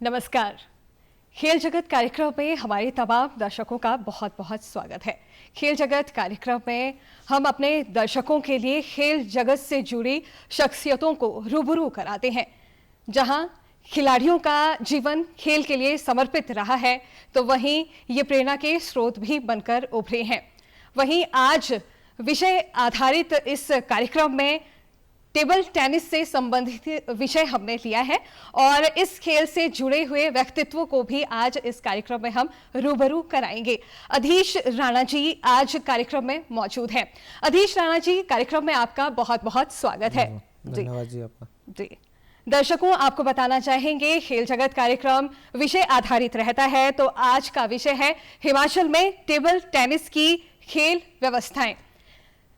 नमस्कार। खेल जगत कार्यक्रम में हमारे तमाम दर्शकों का बहुत बहुत स्वागत है। खेल जगत कार्यक्रम में हम अपने दर्शकों के लिए खेल जगत से जुड़ी शख्सियतों को रूबरू कराते हैं। जहां खिलाड़ियों का जीवन खेल के लिए समर्पित रहा है, तो वहीं ये प्रेरणा के स्रोत भी बनकर उभरे हैं। वहीं आज विषय आधारित इस कार्यक्रम में टेबल टेनिस से संबंधित विषय हमने लिया है और इस खेल से जुड़े हुए व्यक्तित्व को भी आज इस कार्यक्रम में हम रूबरू कराएंगे। अधीश राणा जी आज कार्यक्रम में मौजूद हैं। अधीश राणा जी, कार्यक्रम में आपका बहुत बहुत स्वागत है। धन्यवाद जी आपका। जी, दर्शकों आपको बताना चाहेंगे खेल जगत कार्यक्रम विषय आधारित रहता है, तो आज का विषय है हिमाचल में टेबल टेनिस की खेल व्यवस्थाएं।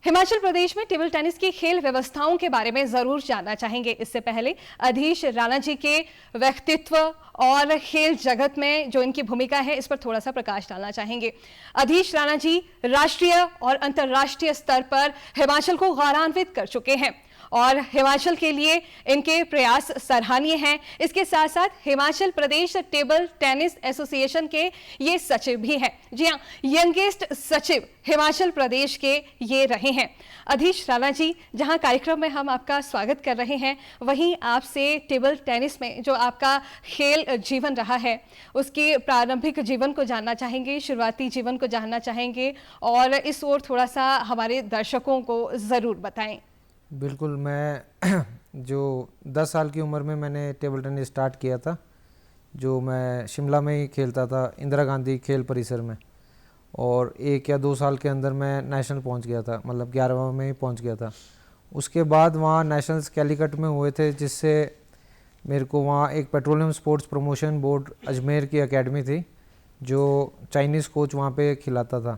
हिमाचल प्रदेश में टेबल टेनिस की खेल व्यवस्थाओं के बारे में जरूर जानना चाहेंगे। इससे पहले अधीश राणा जी के व्यक्तित्व और खेल जगत में जो इनकी भूमिका है, इस पर थोड़ा सा प्रकाश डालना चाहेंगे। अधीश राणा जी राष्ट्रीय और अंतर्राष्ट्रीय स्तर पर हिमाचल को गौरवान्वित कर चुके हैं और हिमाचल के लिए इनके प्रयास सराहनीय हैं। इसके साथ साथ Himachal Pradesh table tennis association के ये सचिव भी हैं। जी हाँ, यंगेस्ट सचिव हिमाचल प्रदेश के ये रहे हैं। अधीश राणा जी, जहां कार्यक्रम में हम आपका स्वागत कर रहे हैं, वहीं आपसे टेबल टेनिस में जो आपका खेल जीवन रहा है, उसके प्रारंभिक जीवन को जानना चाहेंगे, शुरुआती जीवन को जानना चाहेंगे और इस ओर थोड़ा सा हमारे दर्शकों को ज़रूर बताएं। बिल्कुल, मैं जो 10 साल की उम्र में मैंने टेबल टेनिस स्टार्ट किया था, जो मैं शिमला में ही खेलता था इंदिरा गांधी खेल परिसर में, और 1 या 2 साल के अंदर मैं नेशनल पहुंच गया था, मतलब 11वां में ही पहुंच गया था। उसके बाद वहाँ नेशनल्स कैलीकट में हुए थे, जिससे मेरे को वहाँ एक petroleum sports promotion board Ajmer की एकेडमी थी, जो चाइनीज़ कोच वहाँ पे खिलाता था।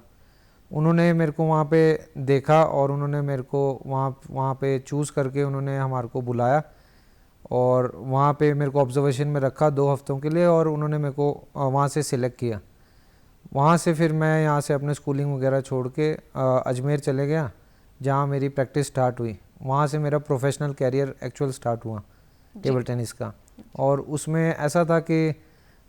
उन्होंने मेरे को वहाँ पे देखा और उन्होंने मेरे को वहाँ पे चूज़ करके उन्होंने हमारे को बुलाया और वहाँ पे मेरे को ऑब्जर्वेशन में रखा 2 हफ्तों के लिए, और उन्होंने मेरे को वहाँ से सिलेक्ट किया। वहाँ से फिर मैं यहाँ से अपने स्कूलिंग वगैरह छोड़ के अजमेर चले गया, जहाँ मेरी प्रैक्टिस स्टार्ट हुई। वहाँ से मेरा प्रोफेशनल कैरियर एक्चुअल स्टार्ट हुआ टेबल टेनिस का। और उसमें ऐसा था कि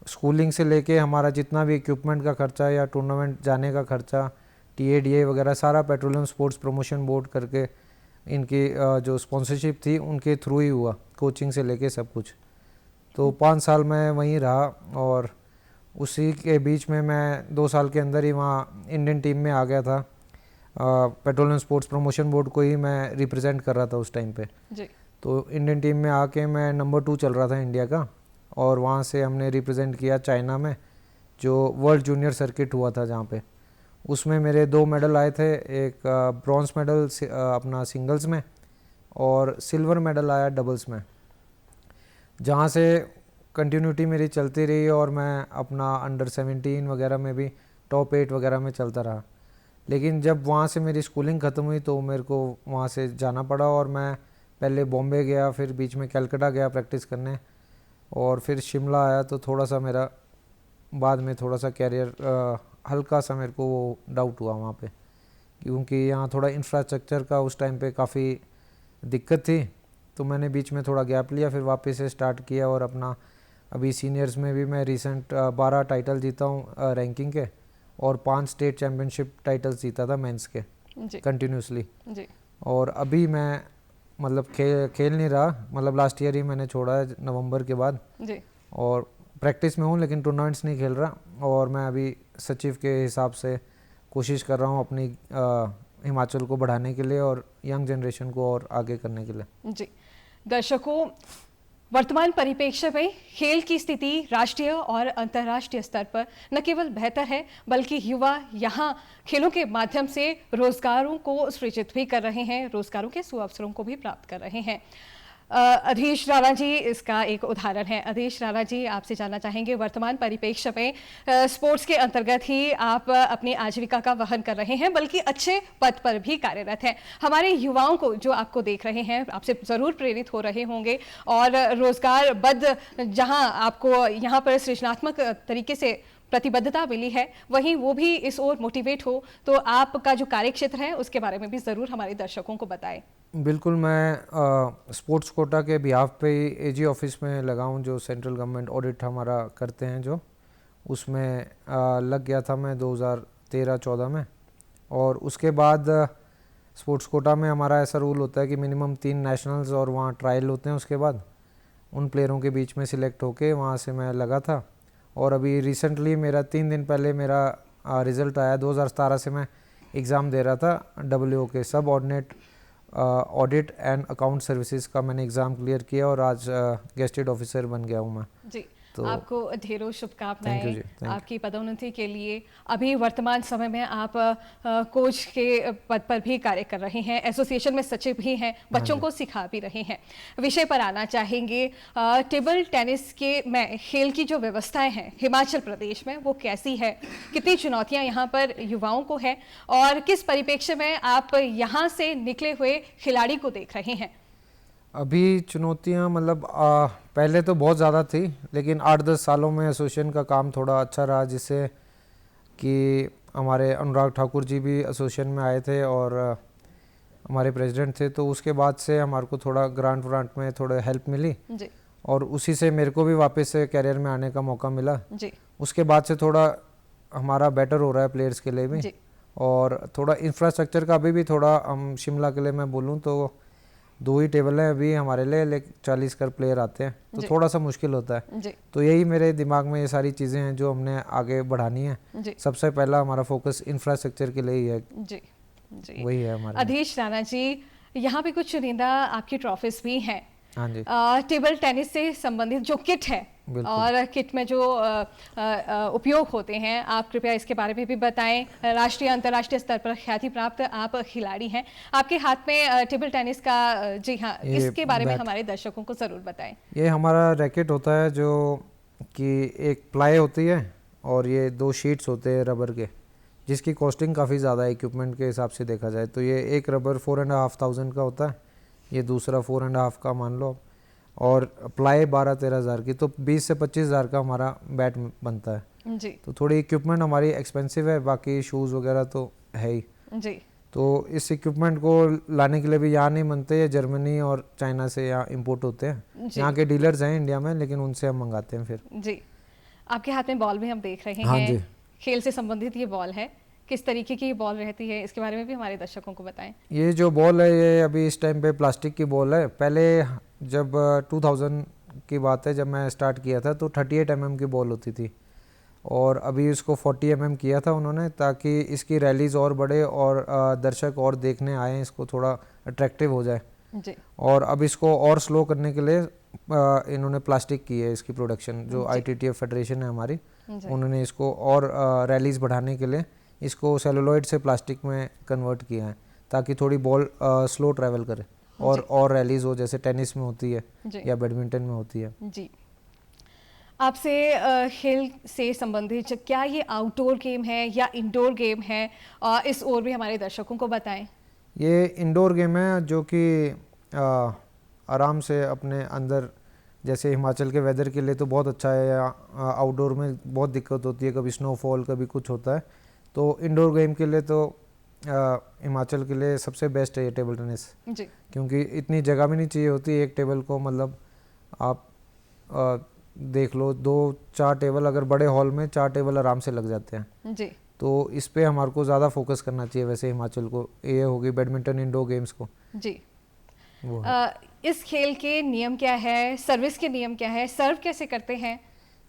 स्कूलिंग से लेके हमारा जितना भी इक्विपमेंट का खर्चा या टूर्नामेंट जाने का खर्चा, TADA वगैरह सारा पेट्रोलियम स्पोर्ट्स प्रमोशन बोर्ड करके इनकी जो स्पॉन्सरशिप थी उनके थ्रू ही हुआ, कोचिंग से लेके सब कुछ। तो 5 साल मैं वहीं रहा और उसी के बीच में मैं 2 साल के अंदर ही वहाँ इंडियन टीम में आ गया था। पेट्रोलियम स्पोर्ट्स प्रमोशन बोर्ड को ही मैं रिप्रेजेंट कर रहा था उस टाइम पे जी। तो इंडियन टीम में आके मैं नंबर 2 चल रहा था इंडिया का, और वहाँ से हमने रिप्रेजेंट किया चाइना में, जो वर्ल्ड जूनियर सर्किट हुआ था जहाँ पे। उसमें मेरे 2 मेडल आए थे, एक ब्रॉन्ज मेडल अपना सिंगल्स में और सिल्वर मेडल आया डबल्स में, जहाँ से कंटिन्यूटी मेरी चलती रही और मैं अपना अंडर 17 वगैरह में भी टॉप 8 वगैरह में चलता रहा। लेकिन जब वहाँ से मेरी स्कूलिंग ख़त्म हुई तो मेरे को वहाँ से जाना पड़ा, और मैं पहले बॉम्बे गया, फिर बीच में कलकत्ता गया प्रैक्टिस करने, और फिर शिमला आया। तो थोड़ा सा मेरा बाद में थोड़ा सा कैरियर हल्का सा मेरे को वो डाउट हुआ वहाँ पे, क्योंकि यहाँ थोड़ा इंफ्रास्ट्रक्चर का उस टाइम पे काफ़ी दिक्कत थी। तो मैंने बीच में थोड़ा गैप लिया, फिर वापस से स्टार्ट किया, और अपना अभी सीनियर्स में भी मैं रिसेंट 12 टाइटल जीता हूँ रैंकिंग के, और 5 स्टेट चैम्पियनशिप टाइटल्स जीता था मेंस के कंटिन्यूसली। और अभी मैं मतलब खेल नहीं रहा, मतलब लास्ट ईयर ही मैंने छोड़ा है नवंबर के बाद जी। और प्रैक्टिस में हूँ लेकिन टूर्नामेंट्स नहीं खेल रहा, और मैं अभी सचिव के हिसाब से कोशिश कर रहा हूँ अपनी हिमाचल को बढ़ाने के लिए और यंग जनरेशन को और आगे करने के लिए जी। दर्शकों, वर्तमान परिप्रेक्ष्य में खेल की स्थिति राष्ट्रीय और अंतर्राष्ट्रीय स्तर पर न केवल बेहतर है, बल्कि युवा यहाँ खेलों के माध्यम से रोजगारों को सृजित भी कर रहे हैं, रोजगारों के सुअवसरों को भी प्राप्त कर रहे हैं। अधीश राणा जी इसका एक उदाहरण है। अधीश राणा जी, आपसे जानना चाहेंगे, वर्तमान परिप्रेक्ष्य में स्पोर्ट्स के अंतर्गत ही आप अपनी आजीविका का वहन कर रहे हैं, बल्कि अच्छे पद पर भी कार्यरत हैं। हमारे युवाओं को जो आपको देख रहे हैं, आपसे ज़रूर प्रेरित हो रहे होंगे, और रोजगार बद जहां आपको यहाँ पर सृजनात्मक तरीके से प्रतिबद्धता मिली है, वहीं वो भी इस ओर मोटिवेट हो, तो आपका जो कार्यक्षेत्र है उसके बारे में भी ज़रूर हमारे दर्शकों को बताएं। बिल्कुल, मैं स्पोर्ट्स कोटा के बिहाफ पे ही एजी ऑफिस में लगा हूँ, जो सेंट्रल गवर्नमेंट ऑडिट हमारा करते हैं, जो उसमें लग गया था मैं 2013-14 में। और उसके बाद स्पोर्ट्स कोटा में हमारा ऐसा रूल होता है कि मिनिमम 3 नेशनल्स और वहाँ ट्रायल होते हैं, उसके बाद उन प्लेयरों के बीच में सिलेक्ट होके वहाँ से मैं लगा था। और अभी रिसेंटली मेरा 3 दिन पहले मेरा रिज़ल्ट आया। 2017 से मैं एग्ज़ाम दे रहा था WO के सब ordinate audit and account services का मैंने एग्ज़ाम क्लियर किया और आज गेस्टेड ऑफिसर बन गया हूँ मैं। जी, तो आपको ढेरों शुभकामनाएं Thank you. आपकी पदोन्नति के लिए। अभी वर्तमान समय में आप कोच के पद पर भी कार्य कर रहे हैं, एसोसिएशन में सचिव भी हैं, बच्चों को सिखा भी रहे हैं। विषय पर आना चाहेंगे, टेबल टेनिस के में खेल की जो व्यवस्थाएं हैं हिमाचल प्रदेश में वो कैसी है, कितनी चुनौतियां यहाँ पर युवाओं को है और किस परिप्रेक्ष्य में आप यहाँ से निकले हुए खिलाड़ी को देख रहे हैं? अभी चुनौतियाँ मतलब पहले तो बहुत ज़्यादा थी, लेकिन 8-10 सालों में एसोसिएशन का काम थोड़ा अच्छा रहा, जिससे कि हमारे अनुराग ठाकुर जी भी एसोसिएशन में आए थे और हमारे प्रेसिडेंट थे, तो उसके बाद से हमारे को थोड़ा ग्रांट में थोड़ा हेल्प मिली जी। और उसी से मेरे को भी वापस से कैरियर में आने का मौका मिला जी। उसके बाद से थोड़ा हमारा बेटर हो रहा है प्लेयर्स के लिए भी जी। और थोड़ा इंफ्रास्ट्रक्चर का भी थोड़ा हम शिमला के लिए मैं बोलूँ तो 2 ही टेबल हैं अभी हमारे लिए, लेकिन 40 कर प्लेयर आते हैं तो थोड़ा सा मुश्किल होता है। जी। तो यही मेरे दिमाग में ये सारी चीज़ें हैं जो हमने आगे बढ़ानी है। जी। सबसे पहला हमारा फोकस इंफ्रास्ट्रक्चर के लिए ही है। जी। जी। वही है हमारा। अधीश राणा जी, यहाँ पे कुछ चुनिंदा आपकी ट्रॉफीज भी हैं। हाँ जी। टेबल टेनिस से संबंधित जो किट है और किट में जो उपयोग होते हैं, आप कृपया इसके बारे में भी बताएं। राष्ट्रीय अंतर्राष्ट्रीय स्तर पर ख्याति प्राप्त आप खिलाड़ी हैं, आपके हाथ में टेबल टेनिस का, जी हाँ, इसके बारे में हमारे दर्शकों को ज़रूर बताएं। ये हमारा रैकेट होता है जो कि एक प्लाई होती है और ये 2 शीट्स होते हैं रबर के, जिसकी कॉस्टिंग काफ़ी ज़्यादा है इक्विपमेंट के हिसाब से देखा जाए तो। ये एक रबर 4,500 का होता है, ये दूसरा 4.5 का मान लो, और प्लाई 12-13 हज़ार की, तो 20 से 25 हज़ार का हमारा बैट बनता है जी। तो थोड़ी इक्विपमेंट हमारी एक्सपेंसिव है, बाकी शूज़ वगैरह तो है ही जी। तो इस इक्विपमेंट को लाने के लिए भी यहाँ नहीं बनते, ये जर्मनी और चाइना से यहाँ इंपोर्ट होते हैं। यहाँ के डीलर्स हैं इंडिया में, लेकिन उनसे हम मंगाते हैं फिर। जी। आपके हाथ में बॉल भी हम देख रहे हाँ हैं। जी। खेल से संबंधित ये बॉल है, किस तरीके की ये बॉल रहती है, इसके बारे में भी हमारे दर्शकों को बताएं। ये जो बॉल है ये अभी इस टाइम पे प्लास्टिक की बॉल है। पहले जब 2000 की बात है, जब मैं स्टार्ट किया था तो 38 mm की बॉल होती थी और अभी इसको 40 mm किया था उन्होंने, ताकि इसकी रैलीज और बढ़े और दर्शक और देखने आए, इसको थोड़ा अट्रैक्टिव हो जाए। जी। और अब इसको और स्लो करने के लिए इन्होंने प्लास्टिक की है इसकी प्रोडक्शन, जो ITTF फेडरेशन है हमारी, उन्होंने इसको और रैलीज बढ़ाने के लिए इसको सेलुलॉइड से प्लास्टिक में कन्वर्ट किया है, ताकि थोड़ी बॉल स्लो ट्रैवल करे और रैलीज हो, जैसे टेनिस में होती है या बैडमिंटन में होती है। जी। आपसे खेल से संबंधित क्या ये आउटडोर गेम है या इंडोर गेम है, इस ओर भी हमारे दर्शकों को बताएं। ये इंडोर गेम है जो कि आराम से अपने अंदर, जैसे हिमाचल के वेदर के लिए तो बहुत अच्छा है, या आउटडोर में बहुत दिक्कत होती है, कभी स्नोफॉल कभी कुछ होता है, तो इंडोर गेम के लिए तो हिमाचल के लिए सबसे बेस्ट है ये टेबल टेनिस जी। क्योंकि इतनी जगह भी नहीं चाहिए होती एक टेबल को, मतलब आप देख लो 2-4 टेबल, अगर बड़े हॉल में 4 टेबल आराम से लग जाते हैं जी। तो इस पे हमारे को ज़्यादा फोकस करना चाहिए वैसे हिमाचल को। ये होगी बैडमिंटन इंडोर गेम्स को जी। वो इस खेल के नियम क्या है, सर्विस के नियम क्या है, सर्व कैसे करते हैं?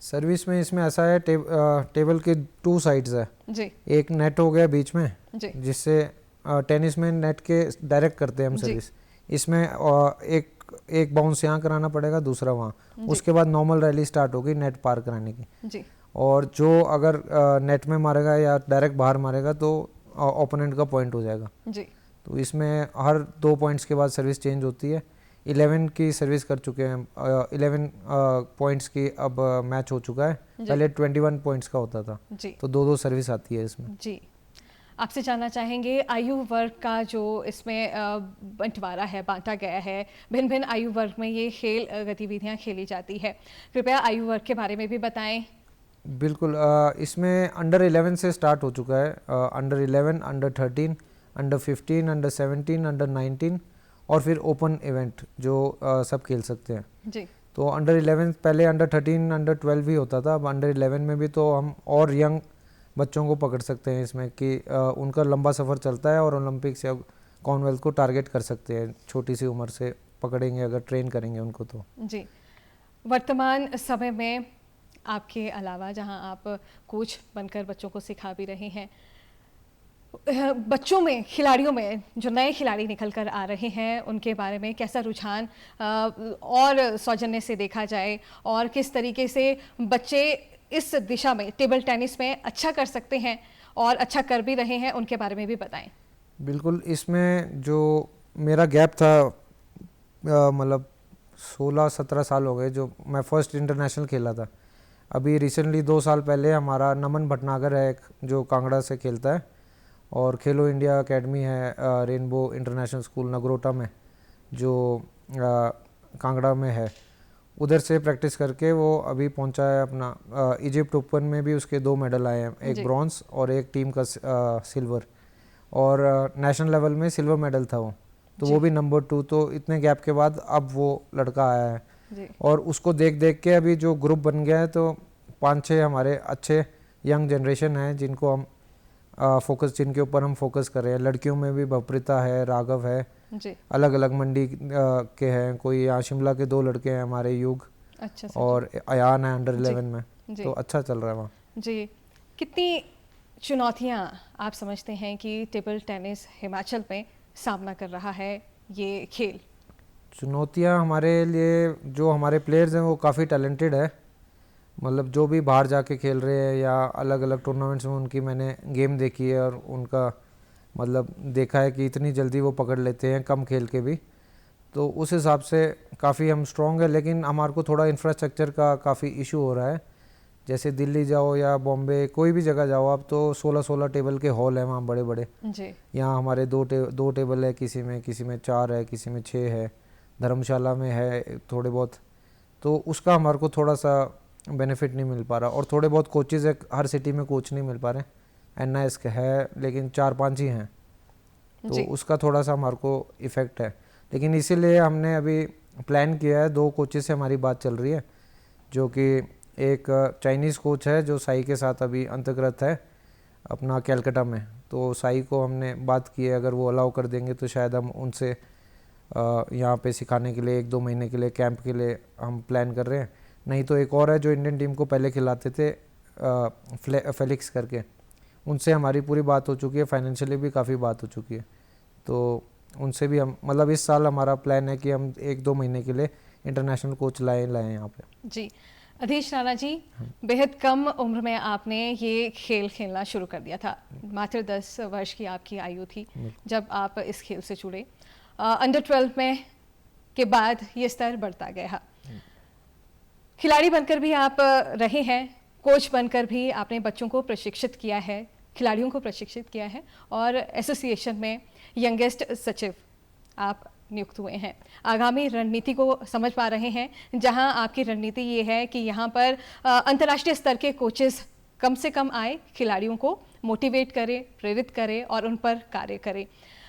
सर्विस में इसमें ऐसा है, टेबल के 2 साइड्स है जी। एक नेट हो गया बीच में जी। जिससे टेनिस में नेट के डायरेक्ट करते हैं हम सर्विस, इसमें एक बाउंस यहाँ कराना पड़ेगा, दूसरा वहाँ, उसके बाद नॉर्मल रैली स्टार्ट होगी नेट पार कराने की जी। और जो अगर नेट में मारेगा या डायरेक्ट बाहर मारेगा तो ओपोनेंट का पॉइंट हो जाएगा जी। तो इसमें हर 2 पॉइंट्स के बाद सर्विस चेंज होती है। 11 की सर्विस कर चुके हैं, 11 पॉइंट्स की अब मैच हो चुका है, पहले 21 पॉइंट्स का होता था जी। तो 2-2 सर्विस आती है इसमें। जी। आपसे जानना चाहेंगे आयु वर्ग का जो इसमें बंटवारा है, बांटा गया है, भिन्न भिन्न आयु वर्ग में ये खेल गतिविधियां खेली जाती है, कृपया आयु वर्ग के बारे में भी बताएं। बिल्कुल, इसमें अंडर 11 से स्टार्ट हो चुका है। Under 11, under 13, under 15, under 17, under 19 और फिर ओपन इवेंट जो सब खेल सकते हैं जी। तो अंडर 11 पहले अंडर 13 अंडर 12 भी होता था, अब अंडर 11 में भी तो हम और यंग बच्चों को पकड़ सकते हैं इसमें कि उनका लंबा सफ़र चलता है और ओलंपिक्स या कॉमनवेल्थ को टारगेट कर सकते हैं छोटी सी उम्र से पकड़ेंगे अगर ट्रेन करेंगे उनको तो। जी, वर्तमान समय में आपके अलावा जहां आप कोच बनकर बच्चों को सिखा भी रहे हैं, बच्चों में, खिलाड़ियों में जो नए खिलाड़ी निकल कर आ रहे हैं उनके बारे में कैसा रुझान और सौजन्य से देखा जाए और किस तरीके से बच्चे इस दिशा में टेबल टेनिस में अच्छा कर सकते हैं और अच्छा कर भी रहे हैं, उनके बारे में भी बताएं। बिल्कुल, इसमें जो मेरा गैप था मतलब 16-17 साल हो गए जो मैं फर्स्ट इंटरनेशनल खेला था। अभी रिसेंटली 2 साल पहले हमारा नमन भटनागर है एक जो कांगड़ा से खेलता है और खेलो इंडिया एकेडमी है रेनबो इंटरनेशनल स्कूल नगरोटा में जो कांगड़ा में है, उधर से प्रैक्टिस करके वो अभी पहुंचा है अपना इजिप्ट ओपन में भी उसके 2 मेडल आए हैं, एक ब्रॉन्ज और एक टीम का सिल्वर, और नेशनल लेवल में सिल्वर मेडल था वो, तो वो भी नंबर 2। तो इतने गैप के बाद अब वो लड़का आया है और उसको देख देख के अभी जो ग्रुप बन गया है तो 5-6 हमारे अच्छे यंग जनरेशन है जिनको हम जिनके ऊपर हम फोकस कर रहे हैं। लड़कियों में भी भवप्रीता है, राघव है जी। अलग अलग मंडी के हैं, कोई यहाँ शिमला के 2 लड़के हैं हमारे युग, अच्छा और अयान है अंडर 11 में, तो अच्छा चल रहा है वहाँ जी। कितनी चुनौतियाँ आप समझते हैं कि टेबल टेनिस हिमाचल में सामना कर रहा है ये खेल? चुनौतियाँ हमारे लिए जो हमारे प्लेयर्स हैं वो काफ़ी टैलेंटेड है, मतलब जो भी बाहर जाके खेल रहे हैं या अलग अलग टूर्नामेंट्स में उनकी मैंने गेम देखी है और उनका मतलब देखा है कि इतनी जल्दी वो पकड़ लेते हैं कम खेल के भी, तो उस हिसाब से काफ़ी हम स्ट्रॉन्ग है। लेकिन हमारे को थोड़ा इंफ्रास्ट्रक्चर का काफ़ी इशू हो रहा है, जैसे दिल्ली जाओ या बॉम्बे कोई भी जगह जाओ आप तो 16-16 टेबल के हॉल हैं वहाँ बड़े बड़े जी। यहाँ हमारे 2 टेबल है, किसी में 4 है, किसी में 6 है, धर्मशाला में है थोड़े बहुत, तो उसका हमारे को थोड़ा सा बेनिफिट नहीं मिल पा रहा। और थोड़े बहुत कोचेज़ है, हर सिटी में कोच नहीं मिल पा रहे, NIS के है लेकिन 4-5 ही हैं, तो उसका थोड़ा सा हमारे को इफ़ेक्ट है। लेकिन इसीलिए हमने अभी प्लान किया है, 2 कोचेज़ से हमारी बात चल रही है, जो कि एक चाइनीज़ कोच है जो साई के साथ अभी अंतर्गत है अपना कैलकाटा में, तो साई को हमने बात की है, अगर वो अलाउ कर देंगे तो शायद हम उनसे यहाँ पे सिखाने के लिए 1-2 महीने के लिए कैंप के लिए हम प्लान कर रहे हैं। नहीं तो एक और है जो इंडियन टीम को पहले खिलाते थे फेलिक्स करके, उनसे हमारी पूरी बात हो चुकी है, फाइनेंशियली भी काफ़ी बात हो चुकी है, तो उनसे भी हम मतलब इस साल हमारा प्लान है कि हम 1-2 महीने के लिए इंटरनेशनल कोच लाएँ यहाँ पे जी। अधीश राणा जी, बेहद कम उम्र में आपने ये खेल खेलना शुरू कर दिया था, मात्र 10 वर्ष की आपकी आयु थी जब आप इस खेल से जुड़े। अंडर 12 में के बाद ये स्तर बढ़ता गया, खिलाड़ी बनकर भी आप रहे हैं, कोच बनकर भी आपने बच्चों को प्रशिक्षित किया है, खिलाड़ियों को प्रशिक्षित किया है और एसोसिएशन में यंगेस्ट सचिव आप नियुक्त हुए हैं। आगामी रणनीति को समझ पा रहे हैं, जहां आपकी रणनीति ये है कि यहां पर अंतर्राष्ट्रीय स्तर के कोचेस कम से कम आए, खिलाड़ियों को मोटिवेट करें, प्रेरित करें और उन पर कार्य करें।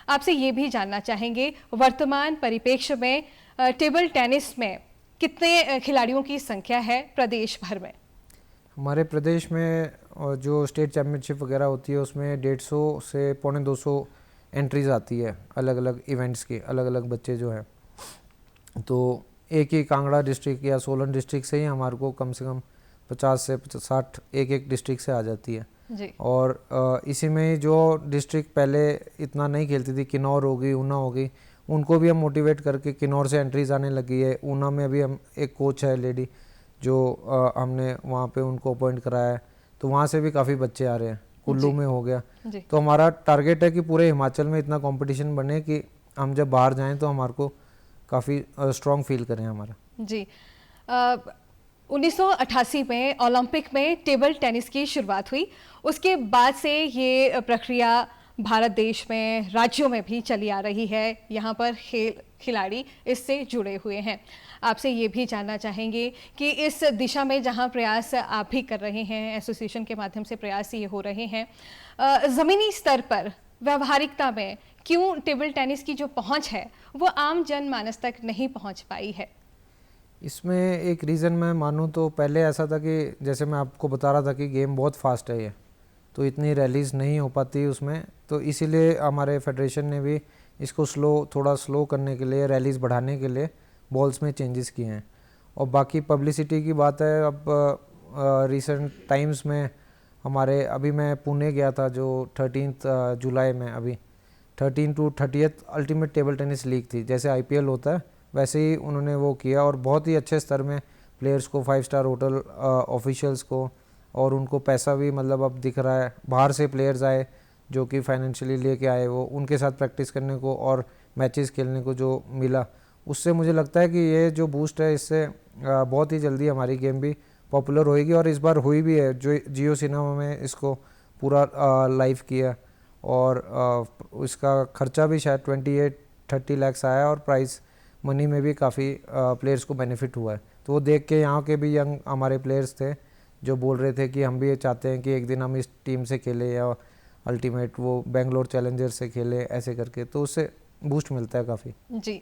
आपसे ये भी जानना चाहेंगे, वर्तमान परिप्रेक्ष्य में टेबल टेनिस में कितने खिलाड़ियों की संख्या है प्रदेश भर में? हमारे प्रदेश में जो स्टेट चैम्पियनशिप वगैरह होती है उसमें 150 से 250 एंट्रीज आती है अलग अलग इवेंट्स की, अलग अलग बच्चे जो हैं, तो एक ही कांगड़ा डिस्ट्रिक्ट या सोलन डिस्ट्रिक्ट से ही हमारे को कम से कम 50 से 60 एक डिस्ट्रिक्ट से आ जाती है जी। और इसी में जो डिस्ट्रिक्ट पहले इतना नहीं खेलती थी, किन्नौर होगी, ऊना होगी, उनको भी हम मोटिवेट करके किन्नौर से एंट्रीज आने लगी है। ऊना में अभी हम एक कोच है लेडी जो हमने वहाँ पे उनको अपॉइंट कराया है, तो वहाँ से भी काफ़ी बच्चे आ रहे हैं। कुल्लू में हो गया, तो हमारा टारगेट है कि पूरे हिमाचल में इतना कंपटीशन बने कि हम जब बाहर जाएं तो हमारे को काफ़ी स्ट्रॉन्ग फील करें हमारा जी। 1988 में ओलंपिक में टेबल टेनिस की शुरुआत हुई, उसके बाद से ये प्रक्रिया भारत देश में राज्यों में भी चली आ रही है। यहाँ पर खिलाड़ी इससे जुड़े हुए हैं। आपसे ये भी जानना चाहेंगे कि इस दिशा में जहाँ प्रयास आप भी कर रहे हैं, एसोसिएशन के माध्यम से प्रयास ये हो रहे हैं, ज़मीनी स्तर पर व्यावहारिकता में क्यों टेबल टेनिस की जो पहुँच है वो आम जनमानस तक नहीं पहुँच पाई है? इसमें एक रीज़न मैं मानूँ तो पहले ऐसा था कि जैसे मैं आपको बता रहा था कि गेम बहुत फास्ट है ये, तो इतनी रैलीज नहीं हो पाती उसमें, तो इसीलिए हमारे फेडरेशन ने भी इसको थोड़ा स्लो करने के लिए, रैलीज बढ़ाने के लिए बॉल्स में चेंजेस किए हैं। और बाकी पब्लिसिटी की बात है, अब रिसेंट टाइम्स में हमारे, अभी मैं पुणे गया था जो 13 जुलाई में, अभी 13 to 30 ultimate table tennis league थी, जैसे IPL होता है वैसे ही उन्होंने वो किया, और बहुत ही अच्छे स्तर में प्लेयर्स को, 5 स्टार होटल ऑफिशियल्स को, और उनको पैसा भी मतलब अब दिख रहा है। बाहर से प्लेयर्स आए जो कि फाइनेंशियली लेके आए, वो उनके साथ प्रैक्टिस करने को और मैचेस खेलने को जो मिला, उससे मुझे लगता है कि ये जो बूस्ट है इससे बहुत ही जल्दी हमारी गेम भी पॉपुलर होएगी, और इस बार हुई भी है। जो जियो सिनेमा में इसको पूरा लाइव किया, और इसका खर्चा भी शायद 28-30 लाख आया, और प्राइस मनी में भी काफ़ी प्लेयर्स को बेनिफिट हुआ है। तो वो देख के यहाँ के भी यंग हमारे प्लेयर्स थे जो बोल रहे थे कि हम भी ये चाहते हैं कि एक दिन हम इस टीम से खेले, या अल्टीमेट वो बेंगलोर चैलेंजर से खेले, ऐसे करके, तो उससे बूस्ट मिलता है काफ़ी। जी,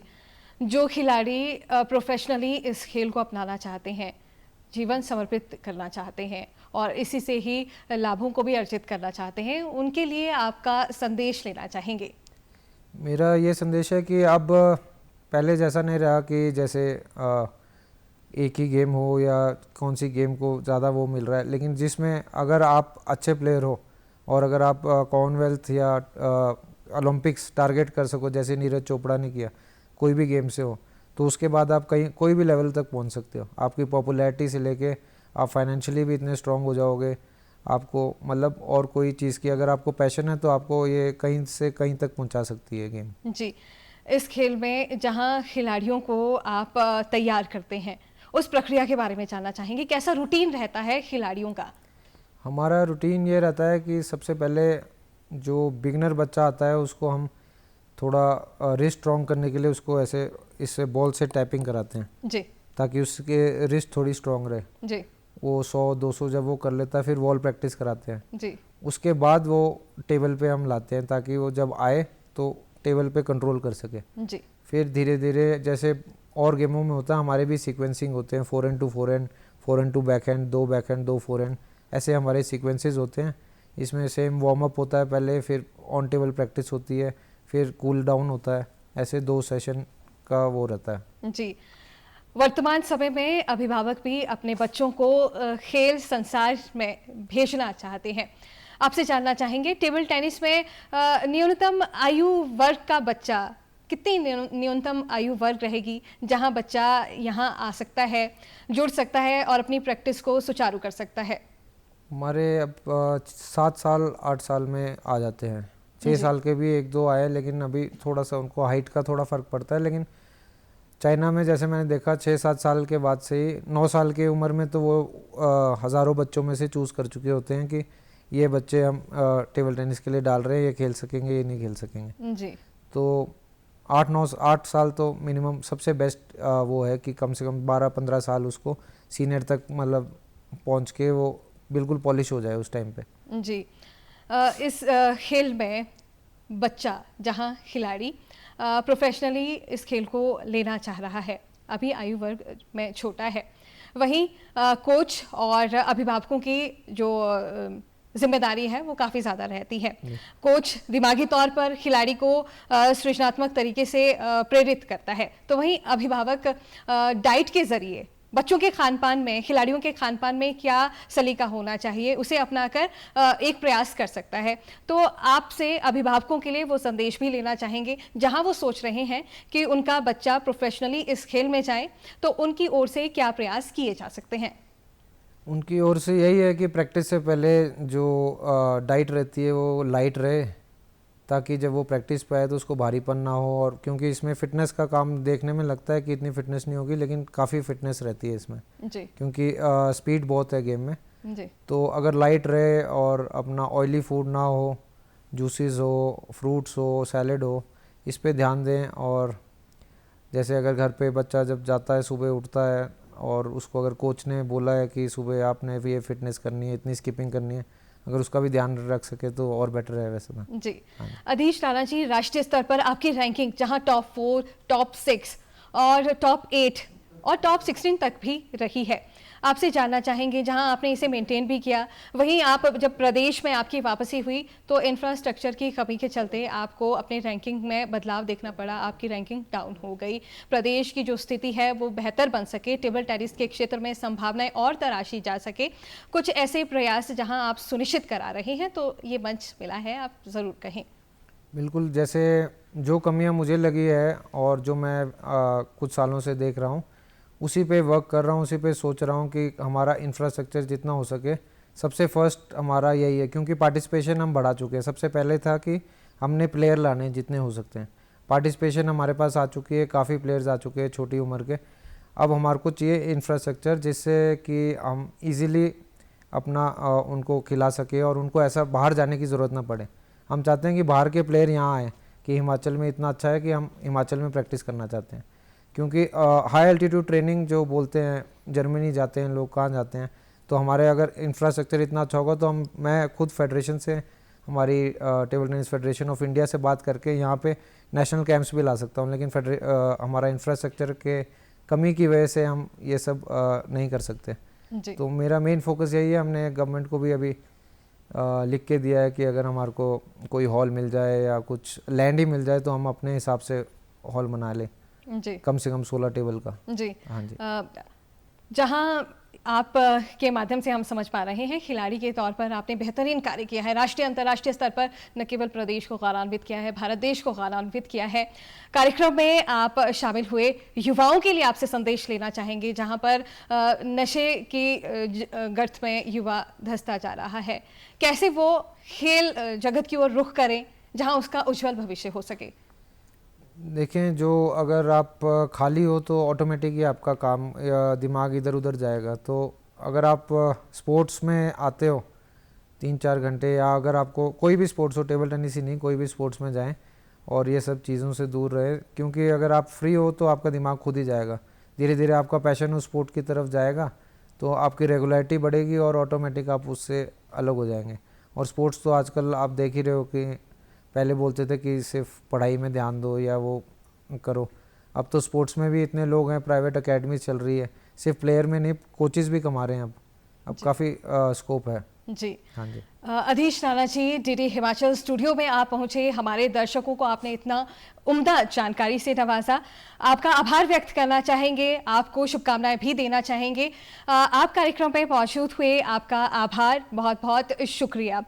जो खिलाड़ी प्रोफेशनली इस खेल को अपनाना चाहते हैं, जीवन समर्पित करना चाहते हैं और इसी से ही लाभों को भी अर्जित करना चाहते हैं, उनके लिए आपका संदेश लेना चाहेंगे? मेरा ये संदेश है कि अब पहले जैसा नहीं रहा कि जैसे एक ही गेम हो या कौन सी गेम को ज़्यादा वो मिल रहा है, लेकिन जिसमें अगर आप अच्छे प्लेयर हो और अगर आप कॉमनवेल्थ या ओलंपिक्स टारगेट कर सको, जैसे नीरज चोपड़ा ने किया, कोई भी गेम से हो, तो उसके बाद आप कहीं कोई भी लेवल तक पहुंच सकते हो। आपकी पॉपुलैरिटी से लेके आप फाइनेंशियली भी इतने स्ट्रांग हो जाओगे, आपको मतलब और कोई चीज़ की अगर आपको पैशन है तो आपको ये कहीं से कहीं तक पहुंचा सकती है गेम। जी, इस खेल में जहां खिलाड़ियों को आप तैयार करते हैं, उस प्रक्रिया के बारे में जानना चाहेंगे। कैसा रूटीन रहता है खिलाड़ियों का? हमारा रूटीन ये रहता है कि सबसे पहले जो बिगनर बच्चा आता है उसको हम थोड़ा रिस्ट स्ट्रॉन्ग करने के लिए उसको ऐसे इससे बॉल से टैपिंग कराते हैं जी, ताकि उसके रिस्ट थोड़ी स्ट्रॉन्ग रहे। जी, वो 100-200 जब वो कर लेता है फिर वॉल प्रैक्टिस कराते हैं जी, उसके बाद वो टेबल पे हम लाते हैं ताकि वो जब आए तो टेबल पे कंट्रोल कर सके। जी, फिर धीरे धीरे जैसे और गेमों में होता है, हमारे भी सीक्वेंसिंग होते हैं, 4x2 4x, 4x2 backhand, 2 backhand 2 4x, ऐसे हमारे सीक्वेंसेस होते हैं। इसमें सेम वार्म अप होता है पहले, फिर ऑन टेबल प्रैक्टिस होती है, फिर कूल डाउन होता है, ऐसे 2 सेशन का वो रहता है। जी। वर्तमान समय में अभिभावक भी अपने बच्चों को खेल संसार में भेजना चाहते हैं। आपसे जानना चाहेंगे, टेबल टेनिस में न्यूनतम आयु वर्ग का बच्चा, कितनी न्यूनतम आयु वर्ग रहेगी जहां बच्चा यहां आ सकता है, जुड़ सकता है और अपनी प्रैक्टिस को सुचारू कर सकता है? हमारे अब 7 साल 8 साल में आ जाते हैं, 6 साल के भी 1-2 आए, लेकिन अभी थोड़ा सा उनको हाइट का थोड़ा फ़र्क पड़ता है। लेकिन चाइना में जैसे मैंने देखा 6-7 साल के बाद से ही 9 साल की उम्र में तो वो हज़ारों बच्चों में से चूज़ कर चुके होते हैं कि ये बच्चे हम टेबल टेनिस के लिए डाल रहे हैं, ये खेल सकेंगे, ये नहीं खेल सकेंगे। जी, तो 8 साल तो मिनिमम सबसे बेस्ट वो है कि कम से कम 12-15 साल उसको सीनियर तक मतलब पहुंच के वो बिल्कुल पॉलिश हो जाए उस टाइम पे। जी। इस खेल में बच्चा, जहां खिलाड़ी प्रोफेशनली इस खेल को लेना चाह रहा है, अभी आयु वर्ग में छोटा है, वहीं कोच और अभिभावकों की जो जिम्मेदारी है वो काफ़ी ज़्यादा रहती है। कोच दिमागी तौर पर खिलाड़ी को सृजनात्मक तरीके से प्रेरित करता है, तो वहीं अभिभावक डाइट के ज़रिए बच्चों के खानपान में, खिलाड़ियों के खानपान में क्या सलीका होना चाहिए, उसे अपनाकर एक प्रयास कर सकता है। तो आपसे अभिभावकों के लिए वो संदेश भी लेना चाहेंगे, जहां वो सोच रहे हैं कि उनका बच्चा प्रोफेशनली इस खेल में जाए, तो उनकी ओर से क्या प्रयास किए जा सकते हैं? उनकी ओर से यही है कि प्रैक्टिस से पहले जो डाइट रहती है वो लाइट रहे, ताकि जब वो प्रैक्टिस पे आए तो उसको भारीपन ना हो। और क्योंकि इसमें फ़िटनेस का काम देखने में लगता है कि इतनी फ़िटनेस नहीं होगी, लेकिन काफ़ी फ़िटनेस रहती है इसमें जी, क्योंकि स्पीड बहुत है गेम में। जी, तो अगर लाइट रहे और अपना ऑयली फूड ना हो, जूसेस हो, फ्रूट्स हो, सैलेड हो, इस पे ध्यान दें। और जैसे अगर घर पे बच्चा जब जाता है, सुबह उठता है और उसको अगर कोच ने बोला है कि सुबह आपने ये फिटनेस करनी है, इतनी स्किपिंग करनी है, अगर उसका भी ध्यान रख सके तो और बेटर है वैसे तो। जी। अधीश राणा जी, राष्ट्रीय स्तर पर आपकी रैंकिंग जहां टॉप 4, टॉप 6 और टॉप 8 और टॉप 16 तक भी रही है, आपसे जानना चाहेंगे, जहां आपने इसे मेंटेन भी किया, वहीं आप जब प्रदेश में आपकी वापसी हुई तो इंफ्रास्ट्रक्चर की कमी के चलते आपको अपने रैंकिंग में बदलाव देखना पड़ा, आपकी रैंकिंग डाउन हो गई। प्रदेश की जो स्थिति है वो बेहतर बन सके, टेबल टेनिस के क्षेत्र में संभावनाएं और तराशी जा सके, कुछ ऐसे प्रयास जहां आप सुनिश्चित करा रहे हैं, तो ये मंच मिला है, आप ज़रूर कहें। बिल्कुल, जैसे जो कमियां मुझे लगी है और जो मैं कुछ सालों से देख रहा हूँ, उसी पे वर्क कर रहा हूँ, उसी पे सोच रहा हूँ कि हमारा इंफ्रास्ट्रक्चर जितना हो सके, सबसे फर्स्ट हमारा यही है, क्योंकि पार्टिसिपेशन हम बढ़ा चुके हैं। सबसे पहले था कि हमने प्लेयर लाने जितने हो सकते हैं, पार्टिसिपेशन हमारे पास आ चुकी है, काफ़ी प्लेयर्स आ चुके हैं छोटी उम्र के। अब हमारे को चाहिए इंफ्रास्ट्रक्चर, जिससे कि हम इजीली अपना उनको खिला सके और उनको ऐसा बाहर जाने की ज़रूरत ना पड़े। हम चाहते हैं कि बाहर के प्लेयर यहाँ आए, कि हिमाचल में इतना अच्छा है कि हम हिमाचल में प्रैक्टिस करना चाहते हैं। क्योंकि हाई एल्टीट्यूड ट्रेनिंग जो बोलते हैं, जर्मनी जाते हैं लोग, कहाँ जाते हैं, तो हमारे अगर इंफ्रास्ट्रक्चर इतना अच्छा होगा तो मैं खुद फेडरेशन से, हमारी table tennis federation of India से बात करके यहाँ पे नेशनल कैंप्स भी ला सकता हूँ। लेकिन हमारा इंफ्रास्ट्रक्चर के कमी की वजह से हम ये सब नहीं कर सकते जी। तो मेरा मेन फोकस यही है। हमने गवर्नमेंट को भी अभी लिख के दिया है कि अगर हमारे को कोई हॉल मिल जाए या कुछ लैंड ही मिल जाए तो हम अपने हिसाब से हॉल बना लें जी, कम से कम 16 टेबल का जी। हाँ जी। जहां आप के माध्यम से हम समझ पा रहे हैं, खिलाड़ी के तौर पर आपने बेहतरीन कार्य किया है, राष्ट्रीय अंतर्राष्ट्रीय स्तर पर न केवल प्रदेश को गौरवान्वित किया है, भारत देश को गौरवान्वित किया है। कार्यक्रम में आप शामिल हुए, युवाओं के लिए आपसे संदेश लेना चाहेंगे, जहां पर नशे की गर्त में युवा धंसता जा रहा है, कैसे वो खेल जगत की ओर रुख करें जहाँ उसका उज्जवल भविष्य हो सके। देखें, जो अगर आप खाली हो तो ऑटोमेटिक ही आपका काम या दिमाग इधर उधर जाएगा। तो अगर आप स्पोर्ट्स में आते हो 3-4 घंटे, या अगर आपको कोई भी स्पोर्ट्स हो, टेबल टेनिस ही नहीं, कोई भी स्पोर्ट्स में जाएं और ये सब चीज़ों से दूर रहे। क्योंकि अगर आप फ्री हो तो आपका दिमाग खुद ही जाएगा, धीरे धीरे आपका पैशन उस स्पोर्ट की तरफ जाएगा, तो आपकी रेगुलरिटी बढ़ेगी और ऑटोमेटिक आप उससे अलग हो जाएंगे। और स्पोर्ट्स तो आजकल आप देख ही रहे हो कि पहले बोलते थे कि सिर्फ पढ़ाई में ध्यान दो या वो करो, अब तो स्पोर्ट्स में भी इतने लोग हैं, प्राइवेट एकेडमीज चल रही है, सिर्फ प्लेयर में नहीं, कोचेस भी कमा रहे हैं अब काफ़ी स्कोप है जी। हाँ जी। अधीश राणा जी, डीडी हिमाचल स्टूडियो में आप पहुंचे, हमारे दर्शकों को आपने इतना उम्दा जानकारी से नवाजा, आपका आभार व्यक्त करना चाहेंगे, आपको शुभकामनाएं भी देना चाहेंगे। आप कार्यक्रम में मौजूद हुए, आपका आभार, बहुत बहुत शुक्रिया।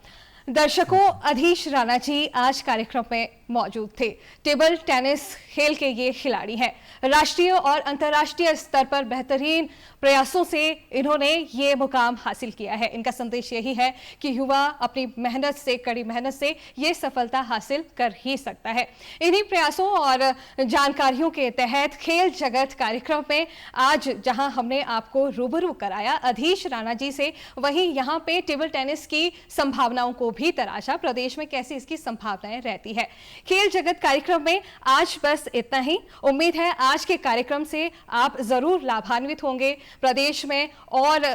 दर्शकों, अधीश राणा जी आज कार्यक्रम में मौजूद थे। टेबल टेनिस खेल के ये खिलाड़ी हैं, राष्ट्रीय और अंतर्राष्ट्रीय स्तर पर बेहतरीन प्रयासों से इन्होंने ये मुकाम हासिल किया है। इनका संदेश यही है कि युवा अपनी मेहनत से, कड़ी मेहनत से ये सफलता हासिल कर ही सकता है। इन्हीं प्रयासों और जानकारियों के तहत खेल जगत कार्यक्रम में आज जहां हमने आपको रूबरू कराया अधीश राणा जी से, वहीं यहाँ पे टेबल टेनिस की संभावनाओं को भी तराशा, प्रदेश में कैसी इसकी संभावनाएं रहती है। खेल जगत कार्यक्रम में आज बस इतना ही। उम्मीद है आज के कार्यक्रम से आप जरूर लाभान्वित होंगे। प्रदेश में और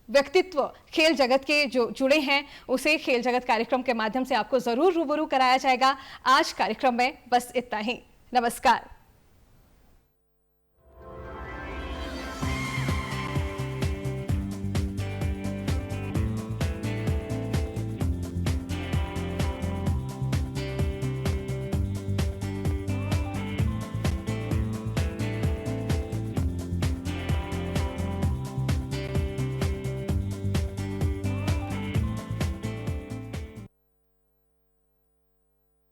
व्यक्तित्व खेल जगत के जो जुड़े हैं उसे खेल जगत कार्यक्रम के माध्यम से आपको जरूर रूबरू कराया जाएगा। आज कार्यक्रम में बस इतना ही। नमस्कार।